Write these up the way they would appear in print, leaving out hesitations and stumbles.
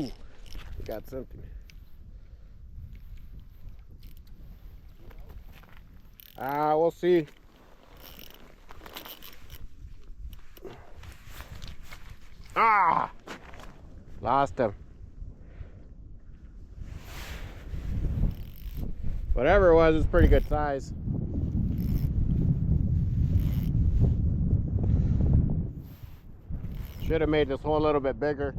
We got something. We'll see. Lost him. Whatever it was, it's pretty good size. Should have made this hole a little bit bigger.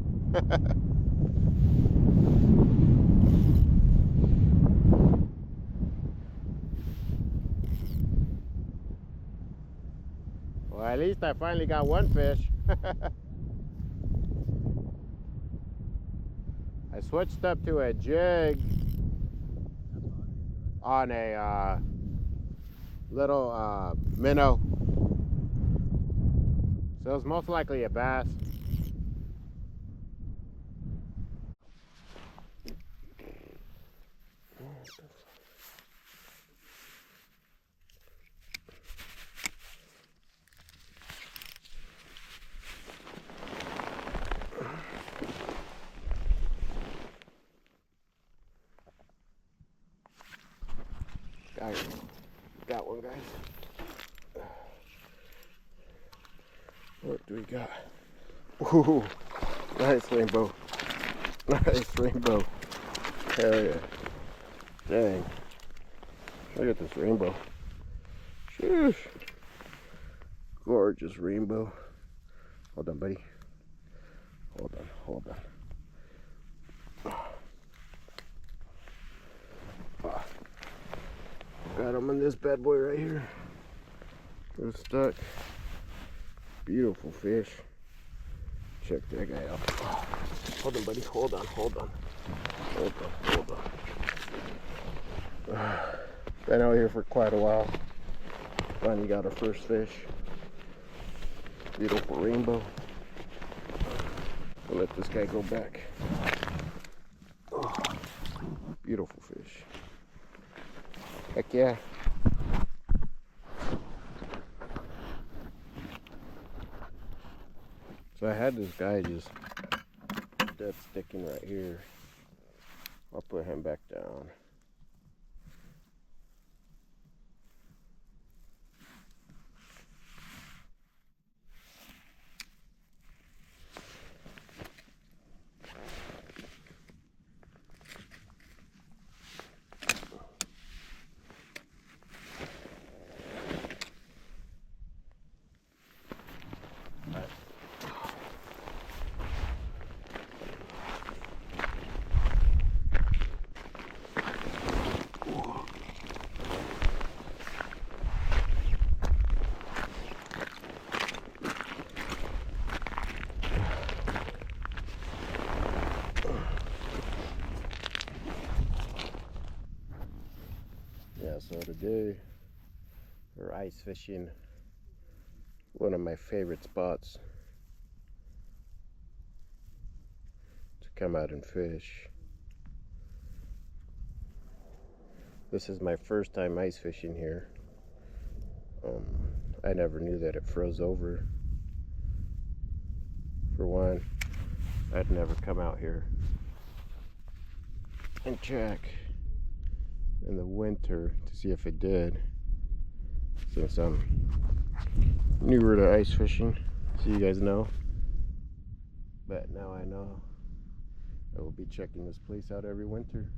Well, at least I finally got one fish. I switched up to a jig on a little minnow. So it's most likely a bass. Got one, guys. What do we got? Ooh, nice rainbow. Nice rainbow. Hell yeah. Dang. Look at this rainbow. Sheesh. Gorgeous rainbow. Hold on, buddy. Hold on, hold on. Got him on this bad boy right here. They're stuck. Beautiful fish. Check that guy out. Hold on, buddy. Hold on, hold on. Hold on, hold on. Been out here for quite a while. Finally got our first fish. Beautiful rainbow. I'll let this guy go back. Oh, beautiful fish. Heck yeah. So I had this guy just dead sticking right here. I'll put him back down. So today we're ice fishing one of my favorite spots to come out and fish. This is my first time ice fishing here. I never knew that it froze over. For one, I'd never come out here and check in the winter to see if it did, since I'm newer to ice fishing, so you guys know. But now I know. I will be checking this place out every winter.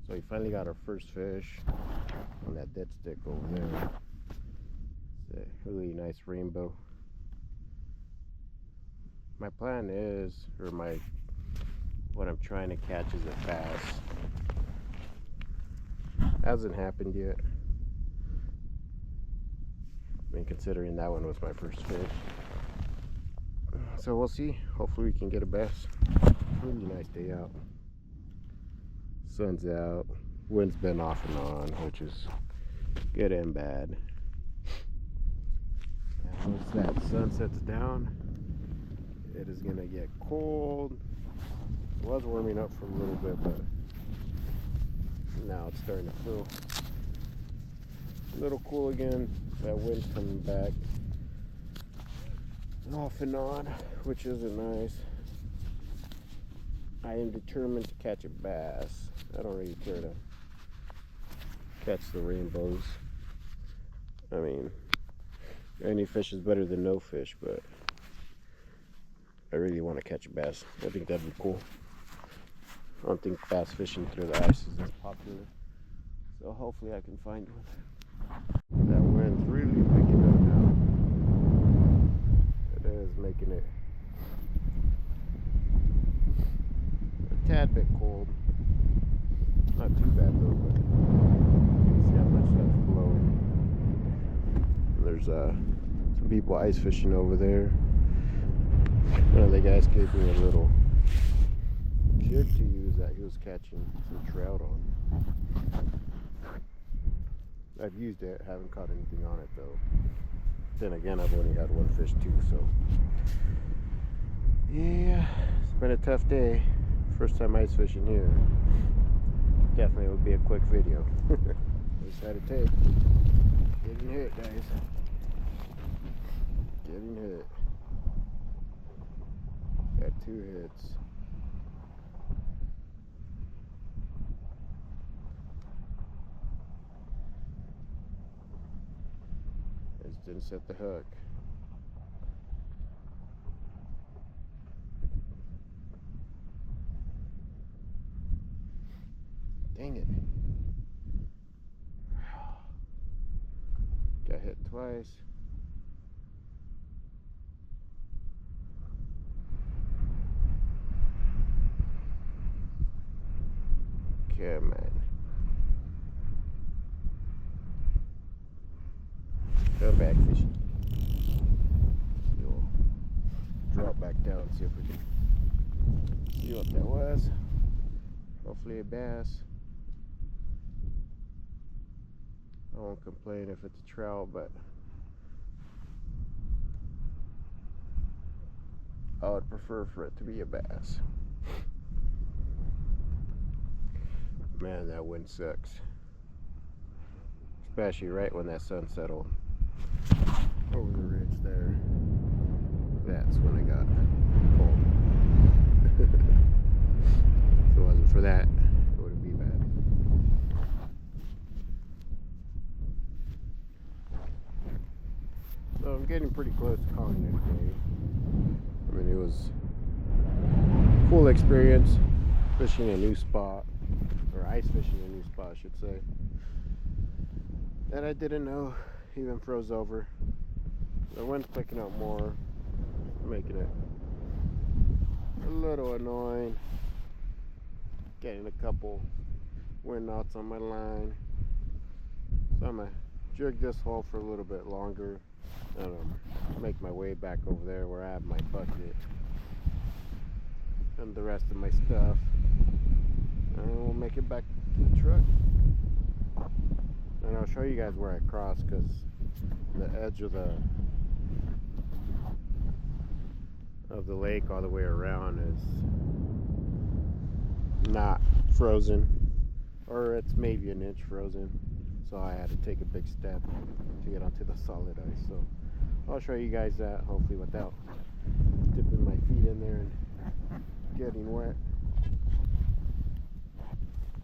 So we finally got our first fish on that dead stick over there. It's a really nice rainbow. My plan is, what I'm trying to catch is a bass. Hasn't happened yet. I mean, considering that one was my first fish. So we'll see. Hopefully we can get a bass. Really nice day out. Sun's out. Wind's been off and on, which is good and bad. And once that sun sets down, it is gonna get cold. It was warming up for a little bit, but now it's starting to feel a little cool again. That wind's coming back off and on, which isn't nice. I I am determined to catch a bass. I don't really care to catch the rainbows. I mean, any fish is better than no fish, but I really want to catch a bass. I think that'd be cool. I don't think bass fishing through the ice is as popular, so hopefully I can find one. That wind's really picking up now. It is making it a tad bit cold. Not too bad though, but you can see how much that's blowing. There's some people ice fishing over there. One of the guys gave me a little jig to use that he was catching some trout on. I've used it, haven't caught anything on it though. Then again, I've only had one fish too, so yeah, it's been a tough day. First time ice fishing here. Definitely would be a quick video. Just had to take. Getting hit, guys. Getting hit. Got 2 hits. Just didn't set the hook. Dang it. Got hit twice. Come on. Go back fishing. You'll drop back down and see if we can see what that was. Hopefully a bass. I won't complain if it's a trout, but I would prefer for it to be a bass. Man, that wind sucks. Especially right when that sun settled over the ridge there. That's when I got cold. If it wasn't for that, it wouldn't be bad. So I'm getting pretty close to calling it a day. I mean, it was a cool experience fishing a new spot, or ice fishing a new spot, I should say, that I didn't know even froze over. The wind's picking up more, making it a little annoying. Getting a couple wind knots on my line, so I'm gonna jig this hole for a little bit longer and make my way back over there where I have my bucket and the rest of my stuff, and we'll make it back to the truck. And I'll show you guys where I cross, because the edge of the lake all the way around is not frozen, or it's maybe an inch frozen, so I had to take a big step to get onto the solid ice. So I'll show you guys that, hopefully without dipping my feet in there and getting wet.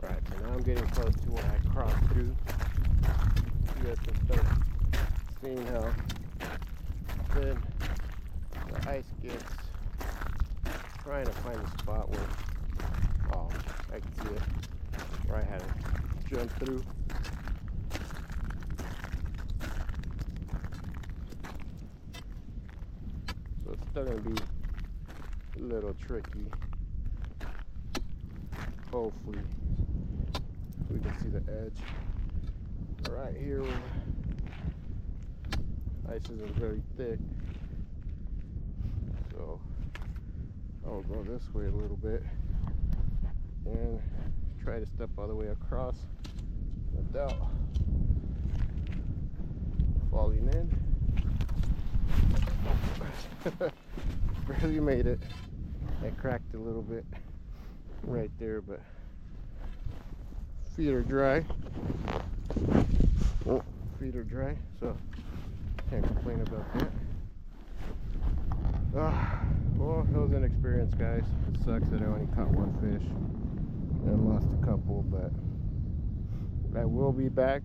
Right, so now I'm getting close to where I crossed through. You guys can start seeing how thin the ice gets. Trying to find a spot where, oh, I can see it, where I had to jump through. So it's still going to be a little tricky. Hopefully we can see the edge right here where the ice isn't very thick. So I'll go this way a little bit and try to step all the way across without falling in. Barely made it. I cracked a little bit right there, but feet are dry. Oh, feet are dry, so can't complain about that. Well, it was an experience, guys. It sucks that I only caught one fish and lost a couple, but I will be back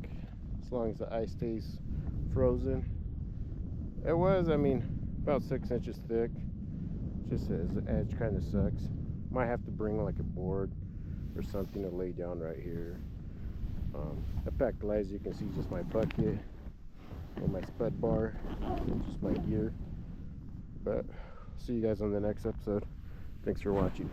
as long as the ice stays frozen. It was, I mean, about 6 inches thick. Just as the edge kind of sucks. Might have to bring like a board or something to lay down right here. I packed light, as you can see, just my bucket and my spud bar, just my gear. But see you guys on the next episode. Thanks for watching.